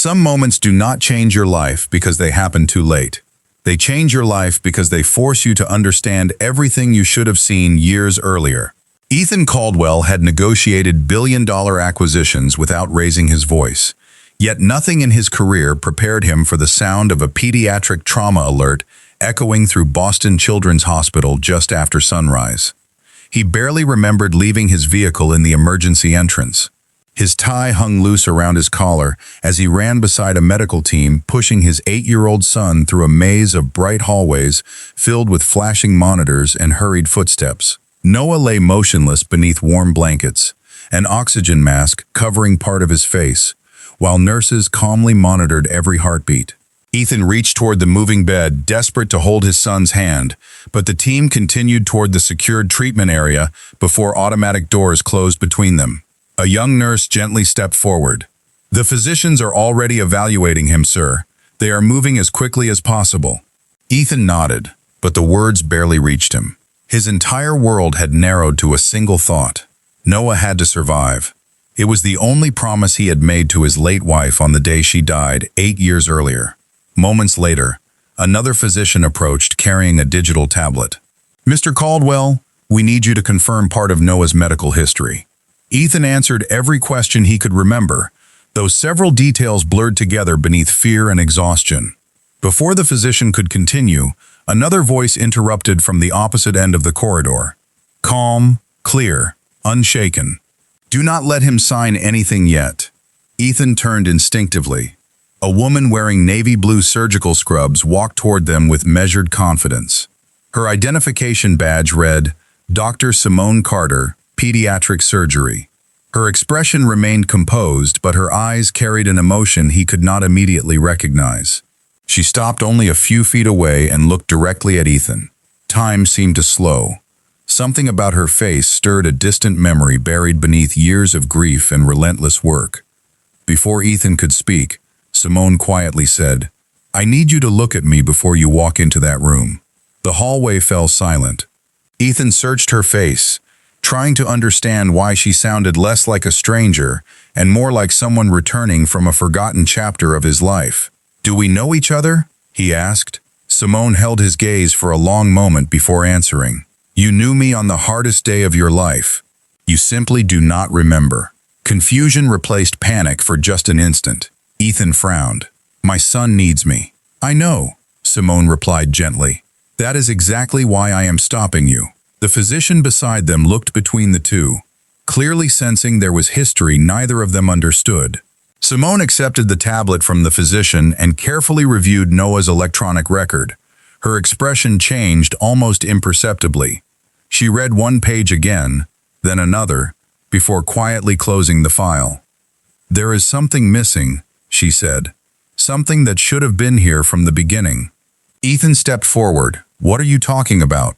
Some moments do not change your life because they happen too late. They change your life because they force you to understand everything you should have seen years earlier. Ethan Caldwell had negotiated billion-dollar acquisitions without raising his voice. Yet nothing in his career prepared him for the sound of a pediatric trauma alert echoing through Boston Children's Hospital just after sunrise. He barely remembered leaving his vehicle in the emergency entrance. His tie hung loose around his collar as he ran beside a medical team pushing his 8-year-old son through a maze of bright hallways filled with flashing monitors and hurried footsteps. Noah lay motionless beneath warm blankets, an oxygen mask covering part of his face, while nurses calmly monitored every heartbeat. Ethan reached toward the moving bed, desperate to hold his son's hand, but the team continued toward the secured treatment area before automatic doors closed between them. A young nurse gently stepped forward. "The physicians are already evaluating him, sir. They are moving as quickly as possible." Ethan nodded, but the words barely reached him. His entire world had narrowed to a single thought. Noah had to survive. It was the only promise he had made to his late wife on the day she died 8 years earlier. Moments later, another physician approached carrying a digital tablet. "Mr. Caldwell, we need you to confirm part of Noah's medical history." Ethan answered every question he could remember, though several details blurred together beneath fear and exhaustion. Before the physician could continue, another voice interrupted from the opposite end of the corridor. Calm, clear, unshaken. "Do not let him sign anything yet." Ethan turned instinctively. A woman wearing navy blue surgical scrubs walked toward them with measured confidence. Her identification badge read, Dr. Simone Carter, Pediatric Surgery. Her expression remained composed, but her eyes carried an emotion he could not immediately recognize. She stopped only a few feet away and looked directly at Ethan. Time seemed to slow. Something about her face stirred a distant memory buried beneath years of grief and relentless work. Before Ethan could speak, Simone quietly said, "I need you to look at me before you walk into that room." The hallway fell silent. Ethan searched her face, trying to understand why she sounded less like a stranger and more like someone returning from a forgotten chapter of his life. "Do we know each other?" he asked. Simone held his gaze for a long moment before answering. "You knew me on the hardest day of your life. You simply do not remember." Confusion replaced panic for just an instant. Ethan frowned. "My son needs me." "I know," Simone replied gently. "That is exactly why I am stopping you." The physician beside them looked between the two, clearly sensing there was history neither of them understood. Simone accepted the tablet from the physician and carefully reviewed Noah's electronic record. Her expression changed almost imperceptibly. She read one page again, then another, before quietly closing the file. "There is something missing," she said. "Something that should have been here from the beginning." Ethan stepped forward. "What are you talking about?"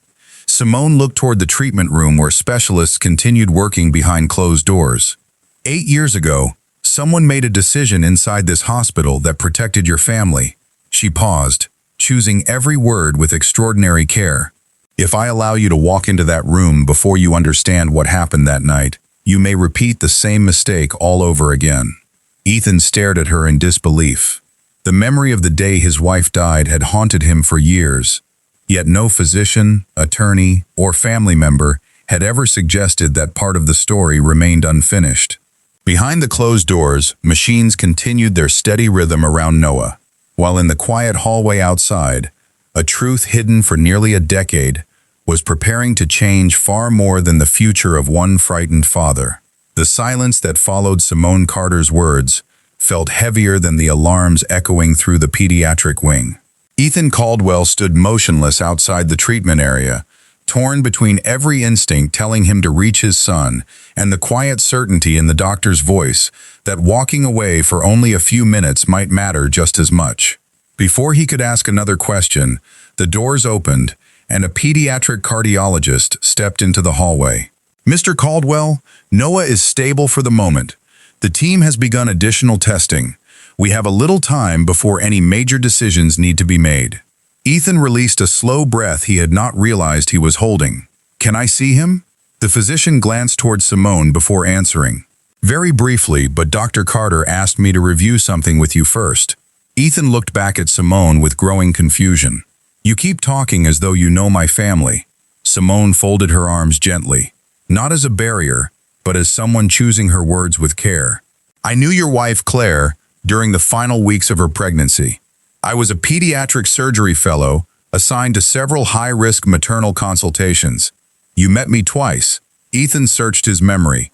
Simone looked toward the treatment room where specialists continued working behind closed doors. 8 years ago, someone made a decision inside this hospital that protected your family. She paused, choosing every word with extraordinary care. "If I allow you to walk into that room before you understand what happened that night, you may repeat the same mistake all over again." Ethan stared at her in disbelief. The memory of the day his wife died had haunted him for years, yet no physician, attorney, or family member had ever suggested that part of the story remained unfinished. Behind the closed doors, machines continued their steady rhythm around Noah, while in the quiet hallway outside, a truth hidden for nearly a decade was preparing to change far more than the future of one frightened father. The silence that followed Simone Carter's words felt heavier than the alarms echoing through the pediatric wing. Ethan Caldwell stood motionless outside the treatment area, torn between every instinct telling him to reach his son and the quiet certainty in the doctor's voice that walking away for only a few minutes might matter just as much. Before he could ask another question, the doors opened and a pediatric cardiologist stepped into the hallway. "Mr. Caldwell, Noah is stable for the moment. The team has begun additional testing. We have a little time before any major decisions need to be made." Ethan released a slow breath he had not realized he was holding. "Can I see him?" The physician glanced toward Simone before answering. Very briefly, but Dr. Carter asked me to review something with you first. Ethan looked back at Simone with growing confusion. You keep talking as though you know my family. Simone folded her arms gently, not as a barrier, but as someone choosing her words with care. I knew your wife, Claire, during the final weeks of her pregnancy. I was a pediatric surgery fellow assigned to several high-risk maternal consultations. You met me twice. Ethan searched his memory.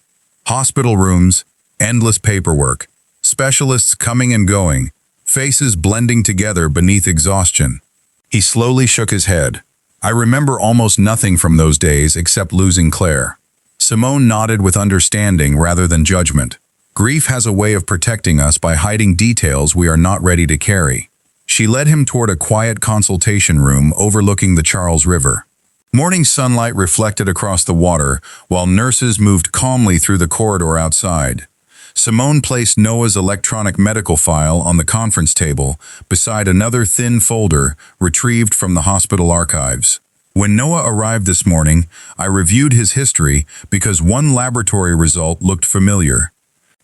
Hospital rooms, endless paperwork, specialists coming and going, faces blending together beneath exhaustion. He slowly shook his head. I remember almost nothing from those days except losing Claire. Simone nodded with understanding rather than judgment. Grief has a way of protecting us by hiding details we are not ready to carry. She led him toward a quiet consultation room overlooking the Charles River. Morning sunlight reflected across the water while nurses moved calmly through the corridor outside. Simone placed Noah's electronic medical file on the conference table beside another thin folder retrieved from the hospital archives. When Noah arrived this morning, I reviewed his history because one laboratory result looked familiar.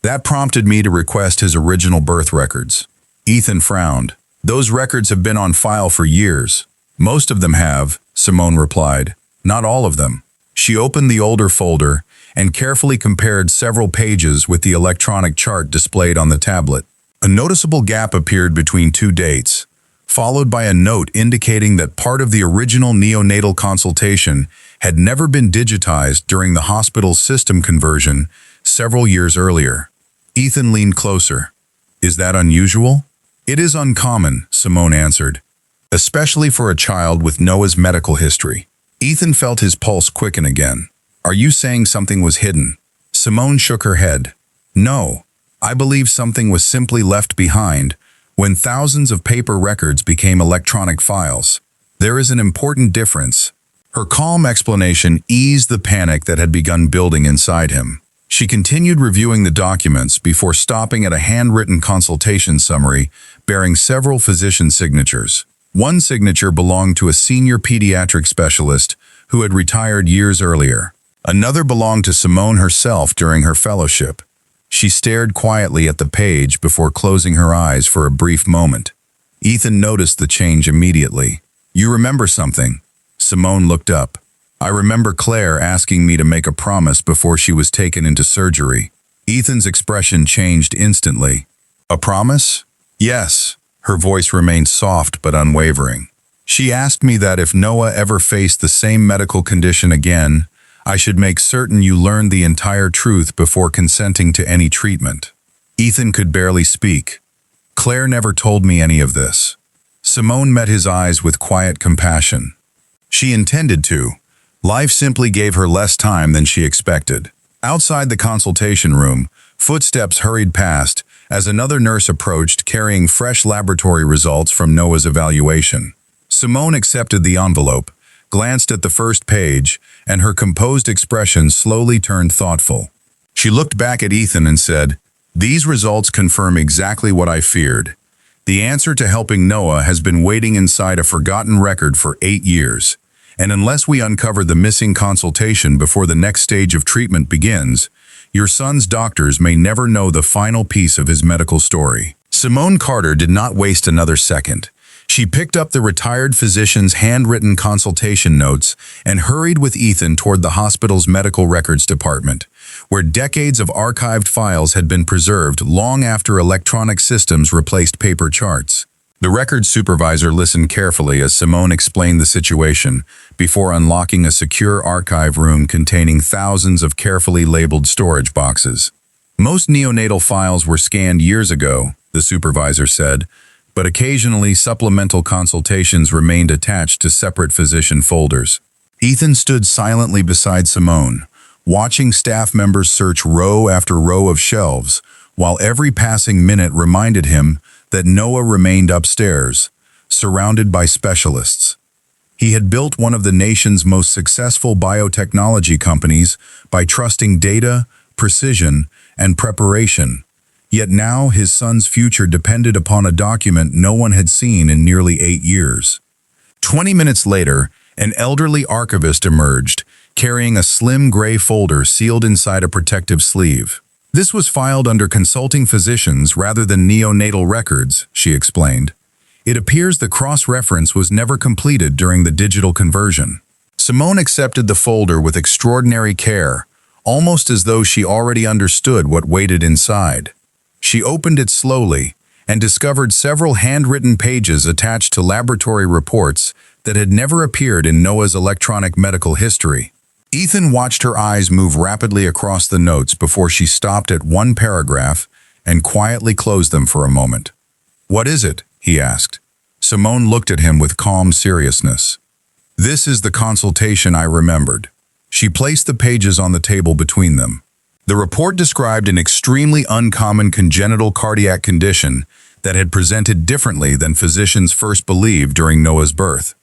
That prompted me to request his original birth records. Ethan frowned. Those records have been on file for years. Most of them have, Simone replied. Not all of them. She opened the older folder and carefully compared several pages with the electronic chart displayed on the tablet. A noticeable gap appeared between two dates, followed by a note indicating that part of the original neonatal consultation had never been digitized during the hospital's system conversion several years earlier. Ethan leaned closer. Is that unusual? It is uncommon, Simone answered, especially for a child with Noah's medical history. Ethan felt his pulse quicken again. Are you saying something was hidden? Simone shook her head. No, I believe something was simply left behind when thousands of paper records became electronic files. There is an important difference. Her calm explanation eased the panic that had begun building inside him. She continued reviewing the documents before stopping at a handwritten consultation summary bearing several physician signatures. One signature belonged to a senior pediatric specialist who had retired years earlier. Another belonged to Simone herself during her fellowship. She stared quietly at the page before closing her eyes for a brief moment. Ethan noticed the change immediately. You remember something? Simone looked up. I remember Claire asking me to make a promise before she was taken into surgery. Ethan's expression changed instantly. A promise? Yes. Her voice remained soft but unwavering. She asked me that if Noah ever faced the same medical condition again, I should make certain you learned the entire truth before consenting to any treatment. Ethan could barely speak. Claire never told me any of this. Simone met his eyes with quiet compassion. She intended to. Life simply gave her less time than she expected. Outside the consultation room, footsteps hurried past as another nurse approached carrying fresh laboratory results from Noah's evaluation. Simone accepted the envelope, glanced at the first page, and her composed expression slowly turned thoughtful. She looked back at Ethan and said, "These results confirm exactly what I feared. The answer to helping Noah has been waiting inside a forgotten record for 8 years. And unless we uncover the missing consultation before the next stage of treatment begins, your son's doctors may never know the final piece of his medical story." Simone Carter did not waste another second. She picked up the retired physician's handwritten consultation notes and hurried with Ethan toward the hospital's medical records department, where decades of archived files had been preserved long after electronic systems replaced paper charts. The records supervisor listened carefully as Simone explained the situation before unlocking a secure archive room containing thousands of carefully labeled storage boxes. Most neonatal files were scanned years ago, the supervisor said, but occasionally supplemental consultations remained attached to separate physician folders. Ethan stood silently beside Simone, watching staff members search row after row of shelves, while every passing minute reminded him that Noah remained upstairs, surrounded by specialists. He had built one of the nation's most successful biotechnology companies by trusting data, precision, and preparation. Yet now his son's future depended upon a document no one had seen in nearly 8 years. 20 minutes later, an elderly archivist emerged, carrying a slim gray folder sealed inside a protective sleeve. This was filed under consulting physicians rather than neonatal records, she explained. It appears the cross-reference was never completed during the digital conversion. Simone accepted the folder with extraordinary care, almost as though she already understood what waited inside. She opened it slowly and discovered several handwritten pages attached to laboratory reports that had never appeared in Noah's electronic medical history. Ethan watched her eyes move rapidly across the notes before she stopped at one paragraph and quietly closed them for a moment. "What is it?" he asked. Simone looked at him with calm seriousness. "This is the consultation I remembered." She placed the pages on the table between them. The report described an extremely uncommon congenital cardiac condition that had presented differently than physicians first believed during Noah's birth.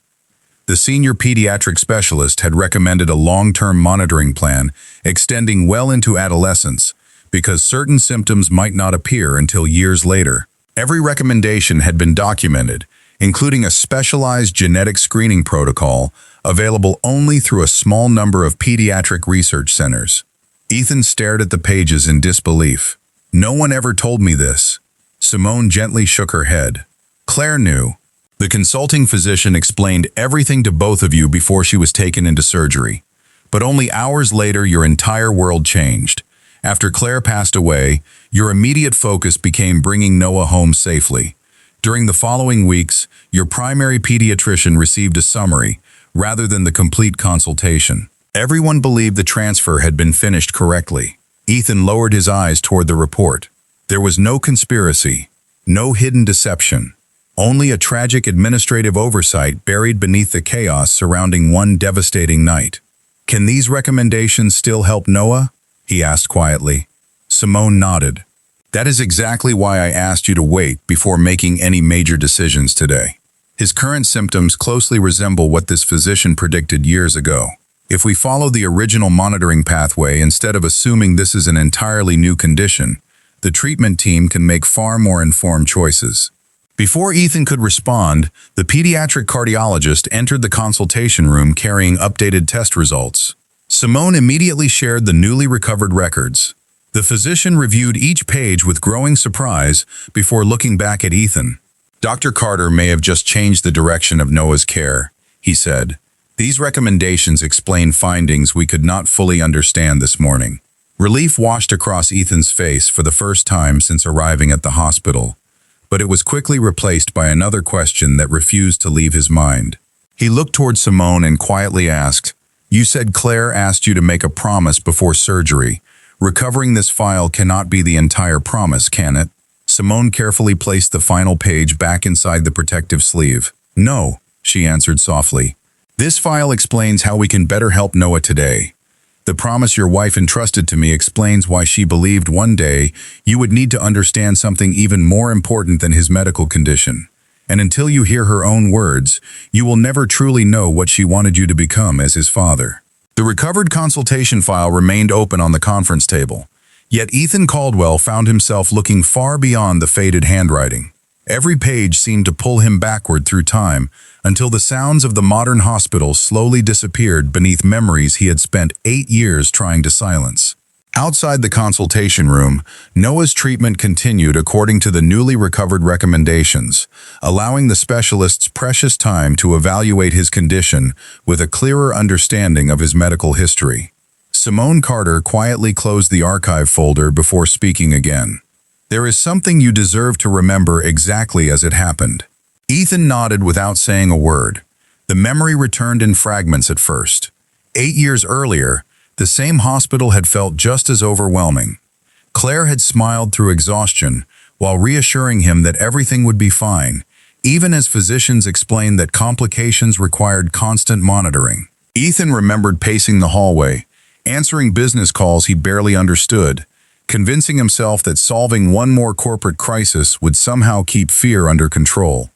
The senior pediatric specialist had recommended a long-term monitoring plan extending well into adolescence because certain symptoms might not appear until years later. Every recommendation had been documented, including a specialized genetic screening protocol available only through a small number of pediatric research centers. Ethan stared at the pages in disbelief. "No one ever told me this." Simone gently shook her head. "Claire knew. The consulting physician explained everything to both of you before she was taken into surgery. But only hours later, your entire world changed. After Claire passed away, your immediate focus became bringing Noah home safely. During the following weeks, your primary pediatrician received a summary, rather than the complete consultation. Everyone believed the transfer had been finished correctly." Ethan lowered his eyes toward the report. There was no conspiracy, no hidden deception. Only a tragic administrative oversight buried beneath the chaos surrounding one devastating night. "Can these recommendations still help Noah?" he asked quietly. Simone nodded. "That is exactly why I asked you to wait before making any major decisions today. His current symptoms closely resemble what this physician predicted years ago. If we follow the original monitoring pathway instead of assuming this is an entirely new condition, the treatment team can make far more informed choices." Before Ethan could respond, the pediatric cardiologist entered the consultation room carrying updated test results. Simone immediately shared the newly recovered records. The physician reviewed each page with growing surprise before looking back at Ethan. "Dr. Carter may have just changed the direction of Noah's care," he said. "These recommendations explain findings we could not fully understand this morning." Relief washed across Ethan's face for the first time since arriving at the hospital, but it was quickly replaced by another question that refused to leave his mind. He looked toward Simone and quietly asked, "You said Claire asked you to make a promise before surgery. Recovering this file cannot be the entire promise, can it?" Simone carefully placed the final page back inside the protective sleeve. "No," she answered softly. "This file explains how we can better help Noah today. The promise your wife entrusted to me explains why she believed one day you would need to understand something even more important than his medical condition. And until you hear her own words, you will never truly know what she wanted you to become as his father." The recovered consultation file remained open on the conference table, yet Ethan Caldwell found himself looking far beyond the faded handwriting. Every page seemed to pull him backward through time until the sounds of the modern hospital slowly disappeared beneath memories he had spent 8 years trying to silence. Outside the consultation room, Noah's treatment continued according to the newly recovered recommendations, allowing the specialist's precious time to evaluate his condition with a clearer understanding of his medical history. Simone Carter quietly closed the archive folder before speaking again. "There is something you deserve to remember exactly as it happened." Ethan nodded without saying a word. The memory returned in fragments at first. 8 years earlier, the same hospital had felt just as overwhelming. Claire had smiled through exhaustion while reassuring him that everything would be fine, even as physicians explained that complications required constant monitoring. Ethan remembered pacing the hallway, answering business calls he barely understood, convincing himself that solving one more corporate crisis would somehow keep fear under control.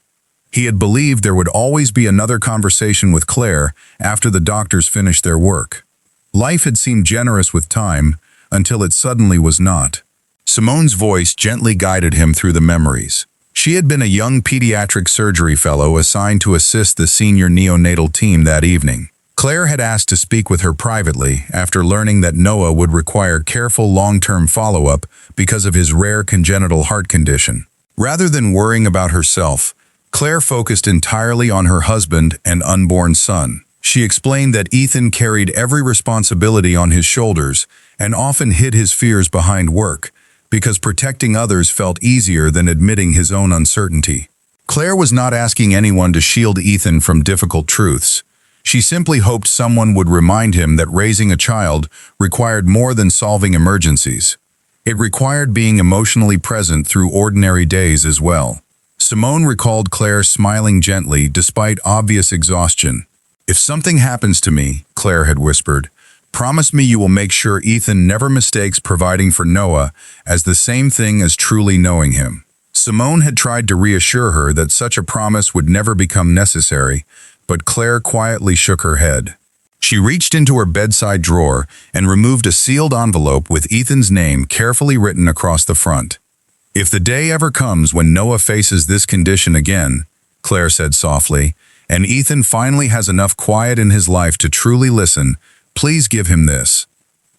He had believed there would always be another conversation with Claire after the doctors finished their work. Life had seemed generous with time until it suddenly was not. Simone's voice gently guided him through the memories. She had been a young pediatric surgery fellow assigned to assist the senior neonatal team that evening. Claire had asked to speak with her privately after learning that Noah would require careful long-term follow-up because of his rare congenital heart condition. Rather than worrying about herself, Claire focused entirely on her husband and unborn son. She explained that Ethan carried every responsibility on his shoulders and often hid his fears behind work, because protecting others felt easier than admitting his own uncertainty. Claire was not asking anyone to shield Ethan from difficult truths. She simply hoped someone would remind him that raising a child required more than solving emergencies. It required being emotionally present through ordinary days as well. Simone recalled Claire smiling gently despite obvious exhaustion. "If something happens to me," Claire had whispered, "promise me you will make sure Ethan never mistakes providing for Noah as the same thing as truly knowing him." Simone had tried to reassure her that such a promise would never become necessary, but Claire quietly shook her head. She reached into her bedside drawer and removed a sealed envelope with Ethan's name carefully written across the front. "If the day ever comes when Noah faces this condition again," Claire said softly, "and Ethan finally has enough quiet in his life to truly listen, please give him this."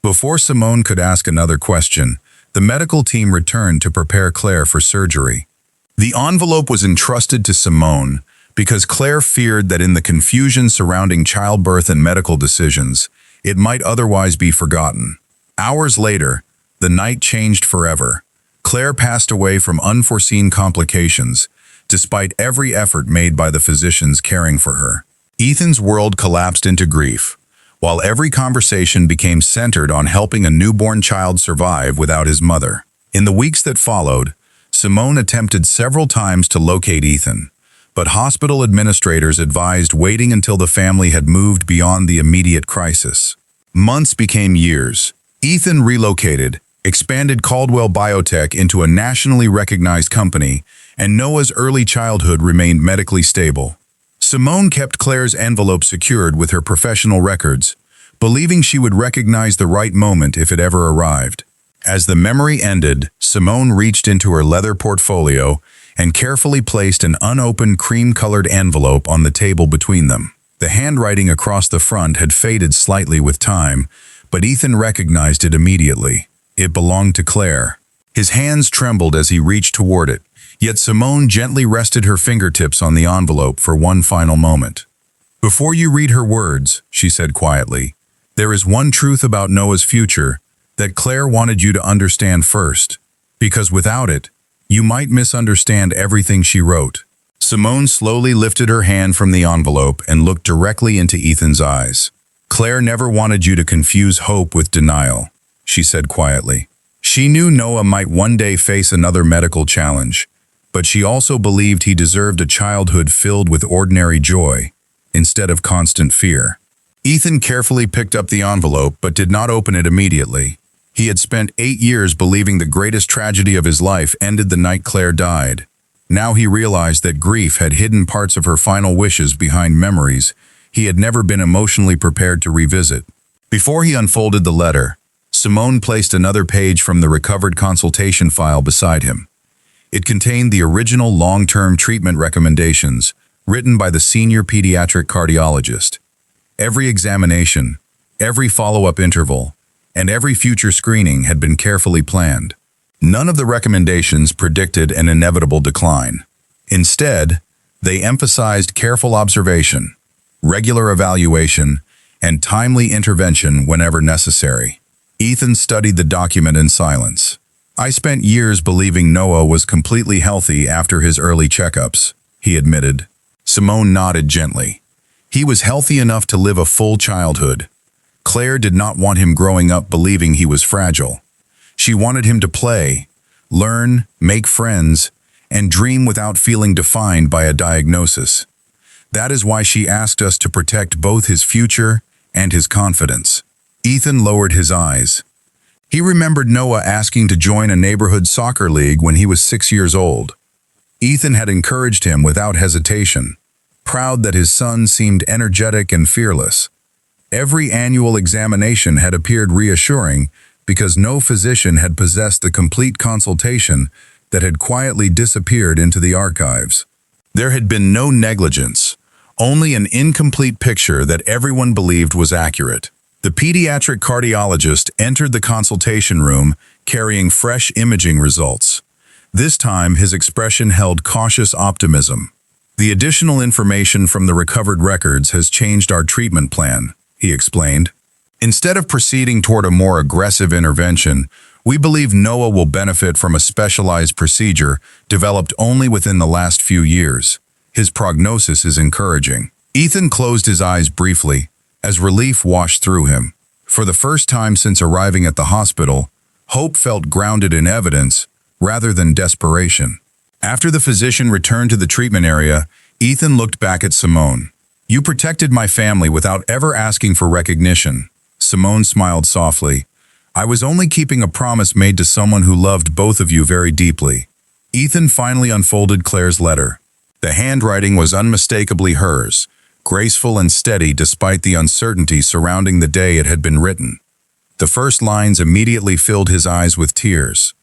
Before Simone could ask another question, the medical team returned to prepare Claire for surgery. The envelope was entrusted to Simone because Claire feared that in the confusion surrounding childbirth and medical decisions, it might otherwise be forgotten. Hours later, the night changed forever. Claire passed away from unforeseen complications, despite every effort made by the physicians caring for her. Ethan's world collapsed into grief, while every conversation became centered on helping a newborn child survive without his mother. In the weeks that followed, Simone attempted several times to locate Ethan, but hospital administrators advised waiting until the family had moved beyond the immediate crisis. Months became years. Ethan relocated, expanded Caldwell Biotech into a nationally recognized company, and Noah's early childhood remained medically stable. Simone kept Claire's envelope secured with her professional records, believing she would recognize the right moment if it ever arrived. As the memory ended, Simone reached into her leather portfolio and carefully placed an unopened cream-colored envelope on the table between them. The handwriting across the front had faded slightly with time, but Ethan recognized it immediately. It belonged to Claire. His hands trembled as he reached toward it, yet Simone gently rested her fingertips on the envelope for one final moment. "Before you read her words," she said quietly, "there is one truth about Noah's future that Claire wanted you to understand first, because without it, you might misunderstand everything she wrote." Simone slowly lifted her hand from the envelope and looked directly into Ethan's eyes. "Claire never wanted you to confuse hope with denial," she said quietly. "She knew Noah might one day face another medical challenge, but she also believed he deserved a childhood filled with ordinary joy, instead of constant fear." Ethan carefully picked up the envelope but did not open it immediately. He had spent 8 years believing the greatest tragedy of his life ended the night Claire died. Now he realized that grief had hidden parts of her final wishes behind memories he had never been emotionally prepared to revisit. Before he unfolded the letter, Simone placed another page from the recovered consultation file beside him. It contained the original long-term treatment recommendations written by the senior pediatric cardiologist. Every examination, every follow-up interval, and every future screening had been carefully planned. None of the recommendations predicted an inevitable decline. Instead, they emphasized careful observation, regular evaluation, and timely intervention whenever necessary. Ethan studied the document in silence. "I spent years believing Noah was completely healthy after his early checkups," he admitted. Simone nodded gently. "He was healthy enough to live a full childhood. Claire did not want him growing up believing he was fragile. She wanted him to play, learn, make friends, and dream without feeling defined by a diagnosis. That is why she asked us to protect both his future and his confidence." Ethan lowered his eyes. He remembered Noah asking to join a neighborhood soccer league when he was 6 years old. Ethan had encouraged him without hesitation, proud that his son seemed energetic and fearless. Every annual examination had appeared reassuring because no physician had possessed the complete consultation that had quietly disappeared into the archives. There had been no negligence, only an incomplete picture that everyone believed was accurate. The pediatric cardiologist entered the consultation room carrying fresh imaging results. This time, his expression held cautious optimism. "The additional information from the recovered records has changed our treatment plan," he explained. "Instead of proceeding toward a more aggressive intervention, we believe Noah will benefit from a specialized procedure developed only within the last few years. His prognosis is encouraging." Ethan closed his eyes briefly as relief washed through him. For the first time since arriving at the hospital, hope felt grounded in evidence rather than desperation. After the physician returned to the treatment area, Ethan looked back at Simone. "You protected my family without ever asking for recognition." Simone smiled softly. "I was only keeping a promise made to someone who loved both of you very deeply." Ethan finally unfolded Claire's letter. The handwriting was unmistakably hers, graceful and steady despite the uncertainty surrounding the day it had been written. The first lines immediately filled his eyes with tears.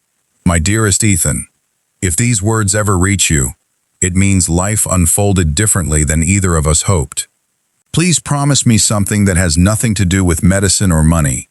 "My dearest Ethan, if these words ever reach you, it means life unfolded differently than either of us hoped. Please promise me something that has nothing to do with medicine or money.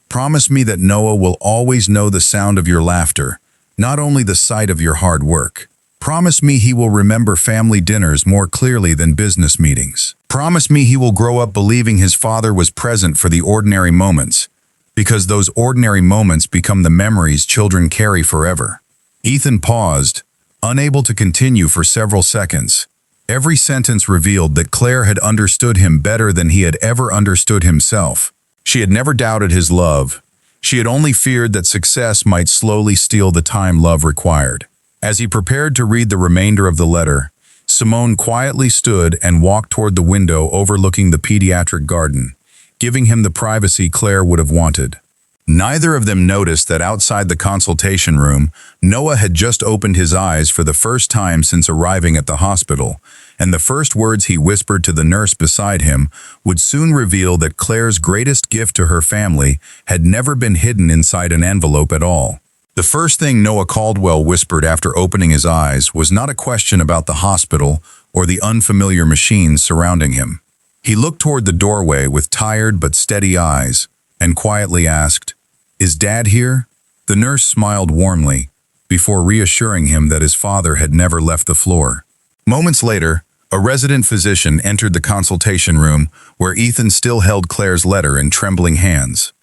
Promise me that Noah will always know the sound of your laughter, not only the sight of your hard work. Promise me he will remember family dinners more clearly than business meetings. Promise me he will grow up believing his father was present for the ordinary moments, because those ordinary moments become the memories children carry forever." Ethan paused, unable to continue for several seconds. Every sentence revealed that Claire had understood him better than he had ever understood himself. She had never doubted his love. She had only feared that success might slowly steal the time love required. As he prepared to read the remainder of the letter, Simone quietly stood and walked toward the window overlooking the pediatric garden, giving him the privacy Claire would have wanted. Neither of them noticed that outside the consultation room, Noah had just opened his eyes for the first time since arriving at the hospital, and the first words he whispered to the nurse beside him would soon reveal that Claire's greatest gift to her family had never been hidden inside an envelope at all. The first thing Noah Caldwell whispered after opening his eyes was not a question about the hospital or the unfamiliar machines surrounding him. He looked toward the doorway with tired but steady eyes and quietly asked, "Is Dad here?" The nurse smiled warmly before reassuring him that his father had never left the floor. Moments later, a resident physician entered the consultation room where Ethan still held Claire's letter in trembling hands.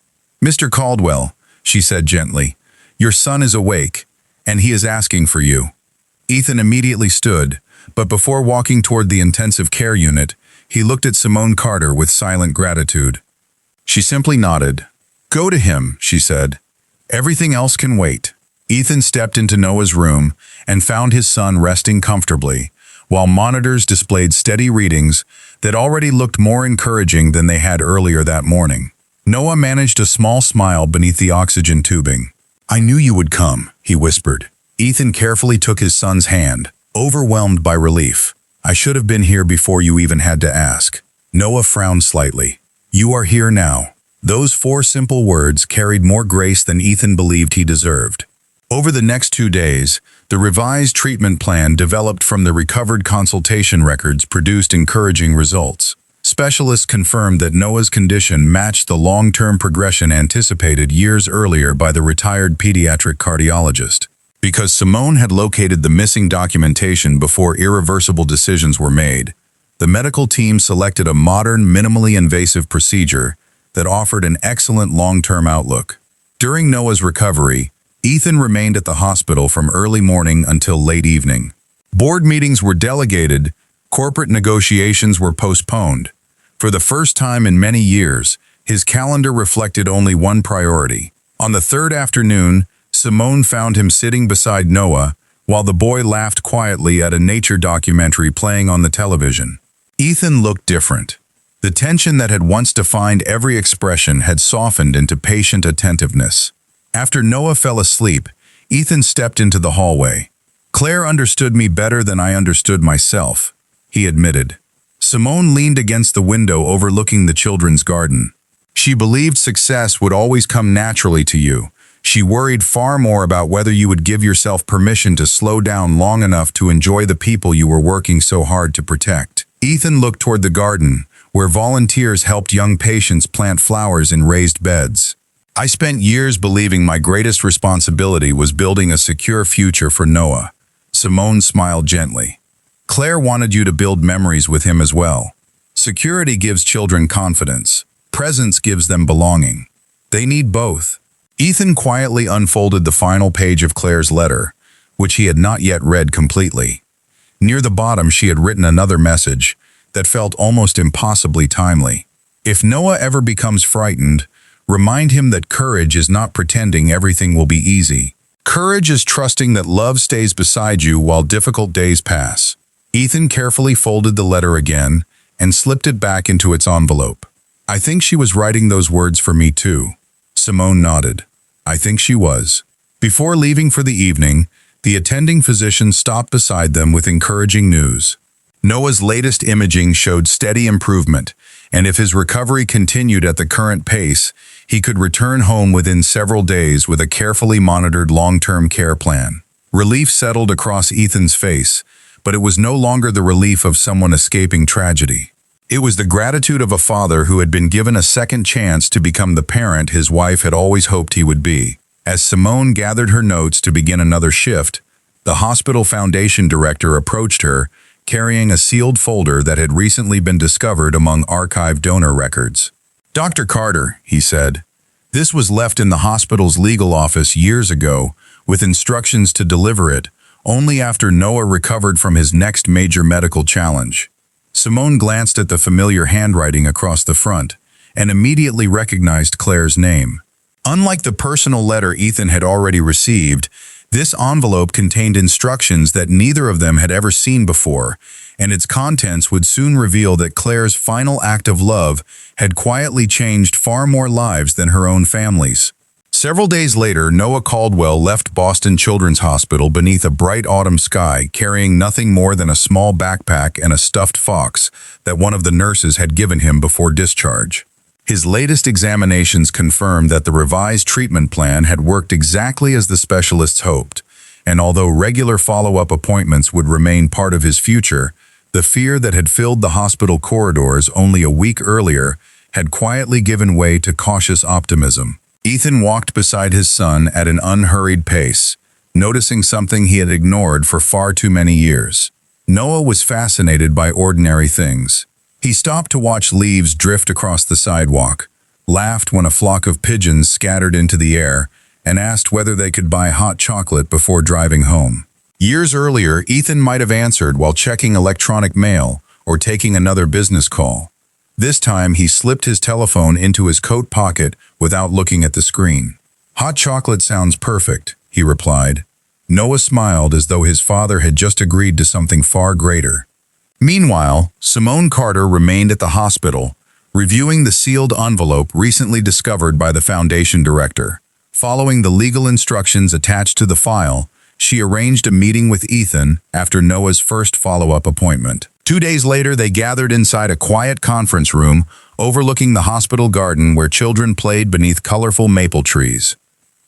"Mr. Caldwell," she said gently, "your son is awake, and he is asking for you." Ethan immediately stood, but before walking toward the intensive care unit, he looked at Simone Carter with silent gratitude. She simply nodded. "Go to him," she said. "Everything else can wait." Ethan stepped into Noah's room and found his son resting comfortably, while monitors displayed steady readings that already looked more encouraging than they had earlier that morning. Noah managed a small smile beneath the oxygen tubing. "I knew you would come," he whispered. Ethan carefully took his son's hand, overwhelmed by relief. "I should have been here before you even had to ask." Noah frowned slightly. "You are here now." Those 4 simple words carried more grace than Ethan believed he deserved. Over the next 2 days, the revised treatment plan developed from the recovered consultation records produced encouraging results. Specialists confirmed that Noah's condition matched the long-term progression anticipated years earlier by the retired pediatric cardiologist. Because Simone had located the missing documentation before irreversible decisions were made, the medical team selected a modern, minimally invasive procedure that offered an excellent long-term outlook. During Noah's recovery, Ethan remained at the hospital from early morning until late evening. Board meetings were delegated, corporate negotiations were postponed. For the first time in many years, his calendar reflected only one priority. On the 3rd afternoon, Simone found him sitting beside Noah, while the boy laughed quietly at a nature documentary playing on the television. Ethan looked different. The tension that had once defined every expression had softened into patient attentiveness. After Noah fell asleep, Ethan stepped into the hallway. "Claire understood me better than I understood myself," he admitted. Simone leaned against the window overlooking the children's garden. "She believed success would always come naturally to you. She worried far more about whether you would give yourself permission to slow down long enough to enjoy the people you were working so hard to protect." Ethan looked toward the garden, where volunteers helped young patients plant flowers in raised beds. I spent years believing my greatest responsibility was building a secure future for Noah. Simone smiled gently. Claire wanted you to build memories with him as well. Security gives children confidence. Presence gives them belonging. They need both. Ethan quietly unfolded the final page of Claire's letter, which he had not yet read completely. Near the bottom, she had written another message that felt almost impossibly timely. If Noah ever becomes frightened, remind him that courage is not pretending everything will be easy. Courage is trusting that love stays beside you while difficult days pass. Ethan carefully folded the letter again and slipped it back into its envelope. I think she was writing those words for me too. Simone nodded. I think she was. Before leaving for the evening, the attending physician stopped beside them with encouraging news. Noah's latest imaging showed steady improvement, and if his recovery continued at the current pace, he could return home within several days with a carefully monitored long-term care plan. Relief settled across Ethan's face, but it was no longer the relief of someone escaping tragedy. It was the gratitude of a father who had been given a second chance to become the parent his wife had always hoped he would be. As Simone gathered her notes to begin another shift, the hospital foundation director approached her, carrying a sealed folder that had recently been discovered among archived donor records. Dr. Carter, he said, this was left in the hospital's legal office years ago, with instructions to deliver it only after Noah recovered from his next major medical challenge. Simone glanced at the familiar handwriting across the front and immediately recognized Claire's name. Unlike the personal letter Ethan had already received, this envelope contained instructions that neither of them had ever seen before, and its contents would soon reveal that Claire's final act of love had quietly changed far more lives than her own family's. Several days later, Noah Caldwell left Boston Children's Hospital beneath a bright autumn sky, carrying nothing more than a small backpack and a stuffed fox that one of the nurses had given him before discharge. His latest examinations confirmed that the revised treatment plan had worked exactly as the specialists hoped, and although regular follow-up appointments would remain part of his future, the fear that had filled the hospital corridors only a week earlier had quietly given way to cautious optimism. Ethan walked beside his son at an unhurried pace, noticing something he had ignored for far too many years. Noah was fascinated by ordinary things. He stopped to watch leaves drift across the sidewalk, laughed when a flock of pigeons scattered into the air, and asked whether they could buy hot chocolate before driving home. Years earlier, Ethan might have answered while checking electronic mail or taking another business call. This time, he slipped his telephone into his coat pocket without looking at the screen. Hot chocolate sounds perfect, he replied. Noah smiled as though his father had just agreed to something far greater. Meanwhile, Simone Carter remained at the hospital, reviewing the sealed envelope recently discovered by the foundation director. Following the legal instructions attached to the file, she arranged a meeting with Ethan after Noah's first follow-up appointment. 2 days later, they gathered inside a quiet conference room overlooking the hospital garden where children played beneath colorful maple trees.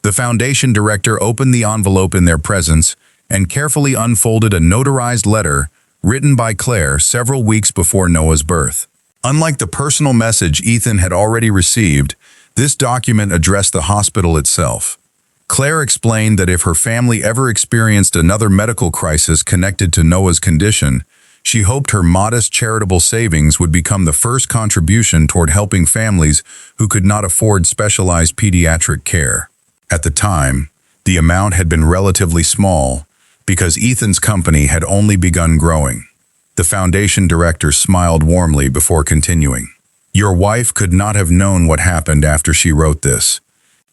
The foundation director opened the envelope in their presence and carefully unfolded a notarized letter written by Claire several weeks before Noah's birth. Unlike the personal message Ethan had already received, this document addressed the hospital itself. Claire explained that if her family ever experienced another medical crisis connected to Noah's condition, she hoped her modest charitable savings would become the first contribution toward helping families who could not afford specialized pediatric care. At the time, the amount had been relatively small because Ethan's company had only begun growing. The foundation director smiled warmly before continuing. Your wife could not have known what happened after she wrote this.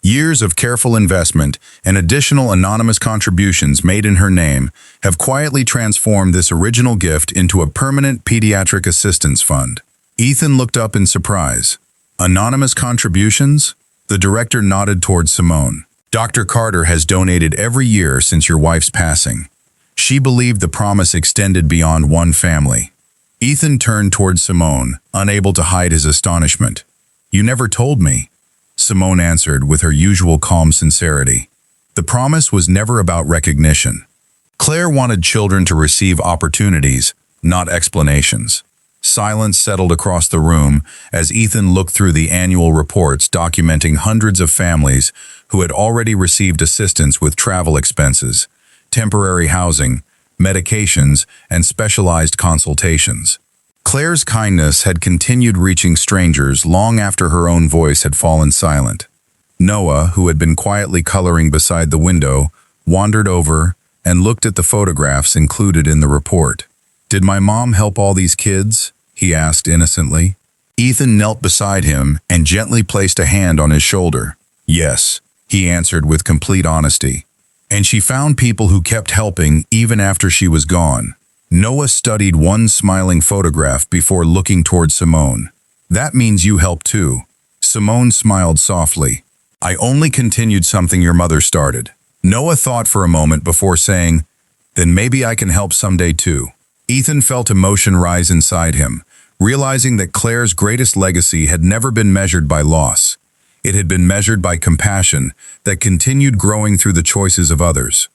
Years of careful investment and additional anonymous contributions made in her name have quietly transformed this original gift into a permanent pediatric assistance fund. Ethan looked up in surprise. Anonymous contributions? The director nodded toward Simone. Dr. Carter has donated every year since your wife's passing. She believed the promise extended beyond one family. Ethan turned toward Simone, unable to hide his astonishment. You never told me, Simone answered with her usual calm sincerity. The promise was never about recognition. Claire wanted children to receive opportunities, not explanations. Silence settled across the room as Ethan looked through the annual reports documenting hundreds of families who had already received assistance with travel expenses, temporary housing, medications, and specialized consultations. Claire's kindness had continued reaching strangers long after her own voice had fallen silent. Noah, who had been quietly coloring beside the window, wandered over and looked at the photographs included in the report. "Did my mom help all these kids?" he asked innocently. Ethan knelt beside him and gently placed a hand on his shoulder. "Yes," he answered with complete honesty. "And she found people who kept helping even after she was gone." Noah studied one smiling photograph before looking toward Simone. "That means you helped too." Simone smiled softly. "I only continued something your mother started." Noah thought for a moment before saying, "Then maybe I can help someday too." Ethan felt emotion rise inside him, realizing that Claire's greatest legacy had never been measured by loss. It had been measured by compassion that continued growing through the choices of others.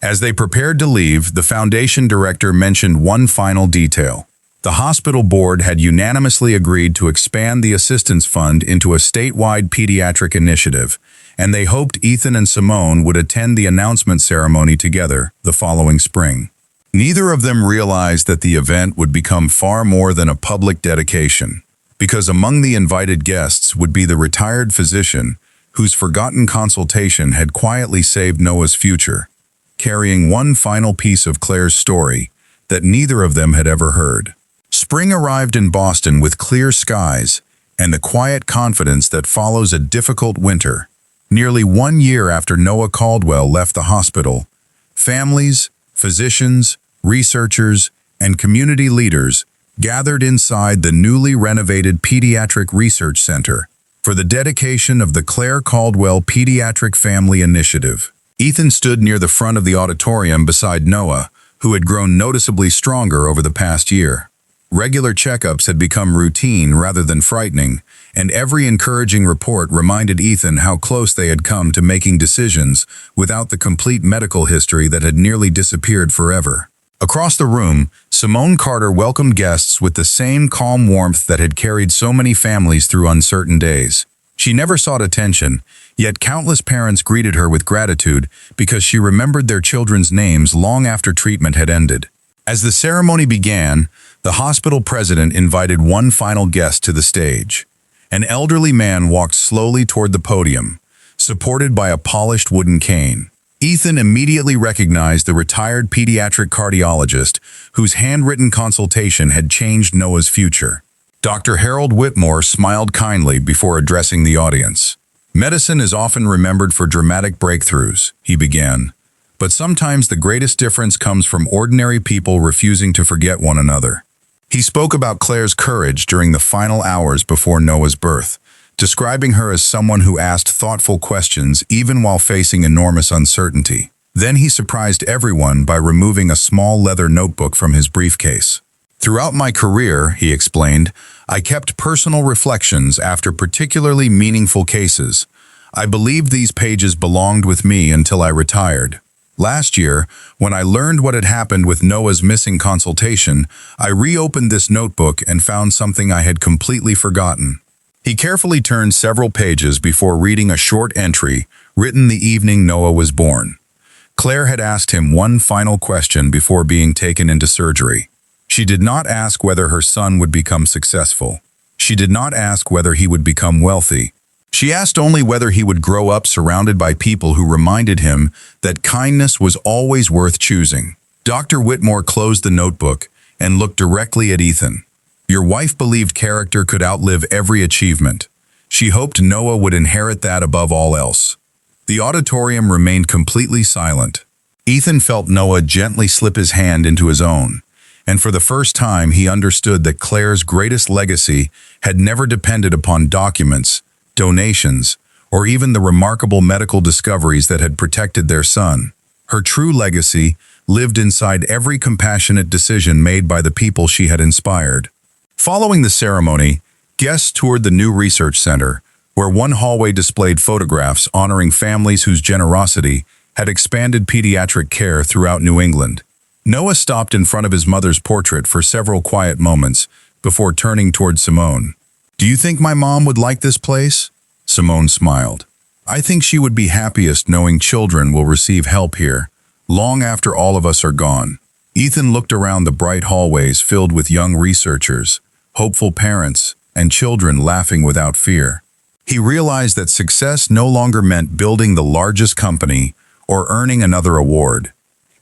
As they prepared to leave, the foundation director mentioned one final detail. The hospital board had unanimously agreed to expand the assistance fund into a statewide pediatric initiative, and they hoped Ethan and Simone would attend the announcement ceremony together the following spring. Neither of them realized that the event would become far more than a public dedication, because among the invited guests would be the retired physician whose forgotten consultation had quietly saved Noah's future, carrying one final piece of Claire's story that neither of them had ever heard. Spring arrived in Boston with clear skies and the quiet confidence that follows a difficult winter. Nearly 1 year after Noah Caldwell left the hospital, families, physicians, researchers, and community leaders gathered inside the newly renovated Pediatric Research Center for the dedication of the Claire Caldwell Pediatric Family Initiative. Ethan stood near the front of the auditorium beside Noah, who had grown noticeably stronger over the past year. Regular checkups had become routine rather than frightening, and every encouraging report reminded Ethan how close they had come to making decisions without the complete medical history that had nearly disappeared forever. Across the room, Simone Carter welcomed guests with the same calm warmth that had carried so many families through uncertain days. She never sought attention, yet countless parents greeted her with gratitude because she remembered their children's names long after treatment had ended. As the ceremony began, the hospital president invited one final guest to the stage. An elderly man walked slowly toward the podium, supported by a polished wooden cane. Ethan immediately recognized the retired pediatric cardiologist whose handwritten consultation had changed Noah's future. Dr. Harold Whitmore smiled kindly before addressing the audience. "Medicine is often remembered for dramatic breakthroughs," he began, "but sometimes the greatest difference comes from ordinary people refusing to forget one another." He spoke about Claire's courage during the final hours before Noah's birth, describing her as someone who asked thoughtful questions even while facing enormous uncertainty. Then he surprised everyone by removing a small leather notebook from his briefcase. "Throughout my career," he explained, "I kept personal reflections after particularly meaningful cases. I believed these pages belonged with me until I retired. Last year, when I learned what had happened with Noah's missing consultation, I reopened this notebook and found something I had completely forgotten." He carefully turned several pages before reading a short entry written the evening Noah was born. Claire had asked him one final question before being taken into surgery. She did not ask whether her son would become successful. She did not ask whether he would become wealthy. She asked only whether he would grow up surrounded by people who reminded him that kindness was always worth choosing. Dr. Whitmore closed the notebook and looked directly at Ethan. "Your wife believed character could outlive every achievement. She hoped Noah would inherit that above all else." The auditorium remained completely silent. Ethan felt Noah gently slip his hand into his own, and for the first time he understood that Claire's greatest legacy had never depended upon documents, donations, or even the remarkable medical discoveries that had protected their son. Her true legacy lived inside every compassionate decision made by the people she had inspired. Following the ceremony, guests toured the new research center, where one hallway displayed photographs honoring families whose generosity had expanded pediatric care throughout New England. Noah stopped in front of his mother's portrait for several quiet moments, before turning toward Simone. "Do you think my mom would like this place?" Simone smiled. "I think she would be happiest knowing children will receive help here, long after all of us are gone." Ethan looked around the bright hallways filled with young researchers, hopeful parents, and children laughing without fear. He realized that success no longer meant building the largest company or earning another award.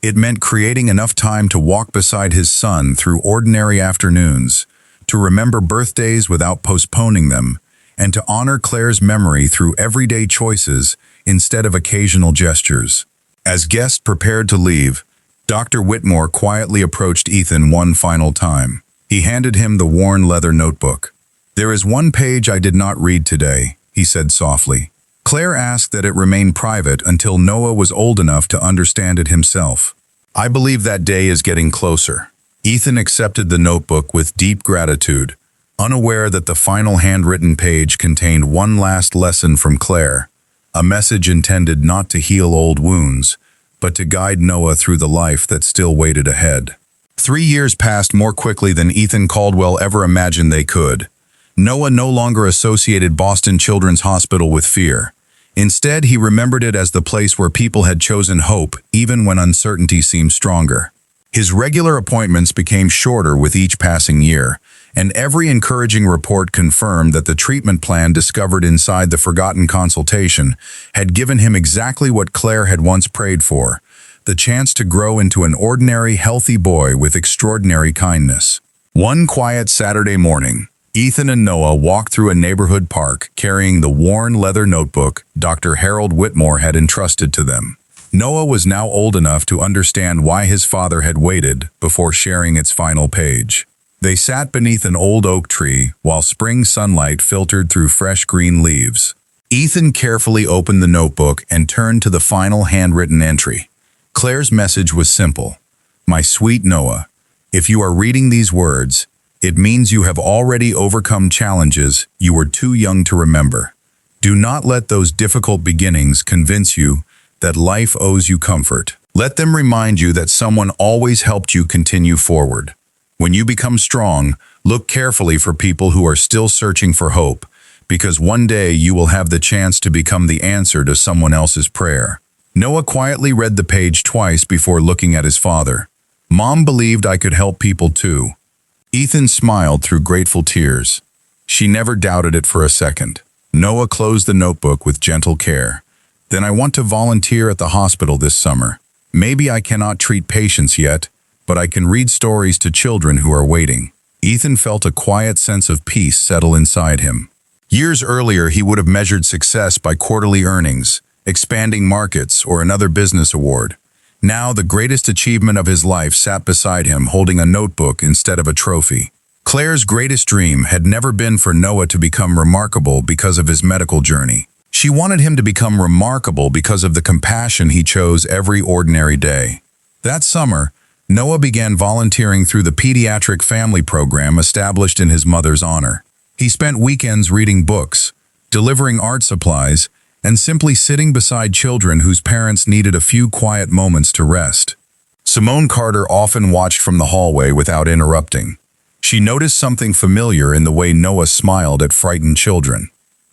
It meant creating enough time to walk beside his son through ordinary afternoons, to remember birthdays without postponing them, and to honor Claire's memory through everyday choices instead of occasional gestures. As guests prepared to leave, Dr. Whitmore quietly approached Ethan one final time. He handed him the worn leather notebook. "There is one page I did not read today," he said softly. Claire asked that it remain private until Noah was old enough to understand it himself. "I believe that day is getting closer." Ethan accepted the notebook with deep gratitude, unaware that the final handwritten page contained one last lesson from Claire, a message intended not to heal old wounds, but to guide Noah through the life that still waited ahead. 3 years passed more quickly than Ethan Caldwell ever imagined they could. Noah no longer associated Boston Children's Hospital with fear. Instead, he remembered it as the place where people had chosen hope, even when uncertainty seemed stronger. His regular appointments became shorter with each passing year, and every encouraging report confirmed that the treatment plan discovered inside the forgotten consultation had given him exactly what Claire had once prayed for: the chance to grow into an ordinary, healthy boy with extraordinary kindness. One quiet Saturday morning, Ethan and Noah walked through a neighborhood park carrying the worn leather notebook Dr. Harold Whitmore had entrusted to them. Noah was now old enough to understand why his father had waited before sharing its final page. They sat beneath an old oak tree while spring sunlight filtered through fresh green leaves. Ethan carefully opened the notebook and turned to the final handwritten entry. Claire's message was simple: "My sweet Noah, if you are reading these words, it means you have already overcome challenges you were too young to remember. Do not let those difficult beginnings convince you that life owes you comfort. Let them remind you that someone always helped you continue forward. When you become strong, look carefully for people who are still searching for hope, because one day you will have the chance to become the answer to someone else's prayer." Noah quietly read the page twice before looking at his father. "Mom believed I could help people too." Ethan smiled through grateful tears. She never doubted it for a second. Noah closed the notebook with gentle care. "Then I want to volunteer at the hospital this summer. Maybe I cannot treat patients yet, but I can read stories to children who are waiting." Ethan felt a quiet sense of peace settle inside him. Years earlier, he would have measured success by quarterly earnings, expanding markets, or another business award. Now, the greatest achievement of his life sat beside him, holding a notebook instead of a trophy. Claire's greatest dream had never been for Noah to become remarkable because of his medical journey. She wanted him to become remarkable because of the compassion he chose every ordinary day. That summer, Noah began volunteering through the pediatric family program established in his mother's honor. He spent weekends reading books, delivering art supplies, and simply sitting beside children whose parents needed a few quiet moments to rest. Simone Carter often watched from the hallway without interrupting. She noticed something familiar in the way Noah smiled at frightened children.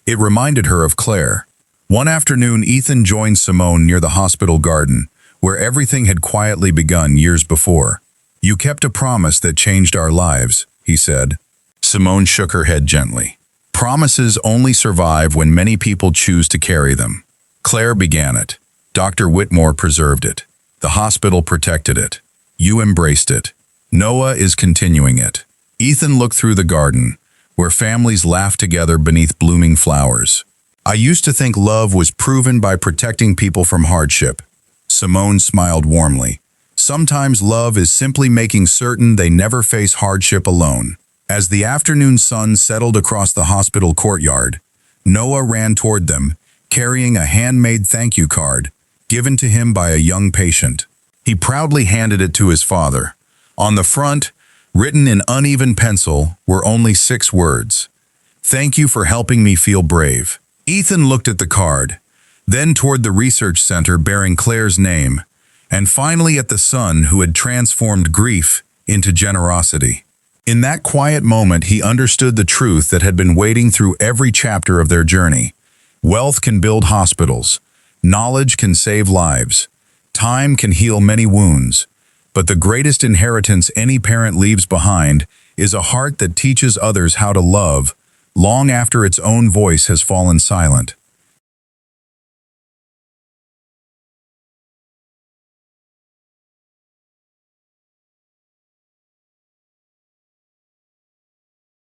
It reminded her of Claire. One afternoon, Ethan joined Simone near the hospital garden, where everything had quietly begun years before. "You kept a promise that changed our lives," he said. Simone shook her head gently. "Promises only survive when many people choose to carry them. Claire began it. Dr. Whitmore preserved it. The hospital protected it. You embraced it. Noah is continuing it." Ethan looked through the garden, where families laughed together beneath blooming flowers. "I used to think love was proven by protecting people from hardship." Simone smiled warmly. "Sometimes love is simply making certain they never face hardship alone." As the afternoon sun settled across the hospital courtyard, Noah ran toward them, carrying a handmade thank you card, given to him by a young patient. He proudly handed it to his father. On the front, written in uneven pencil, were only 6 words: "Thank you for helping me feel brave." Ethan looked at the card, then toward the research center bearing Claire's name, and finally at the son who had transformed grief into generosity. In that quiet moment, he understood the truth that had been waiting through every chapter of their journey. Wealth can build hospitals. Knowledge can save lives. Time can heal many wounds. But the greatest inheritance any parent leaves behind is a heart that teaches others how to love, long after its own voice has fallen silent.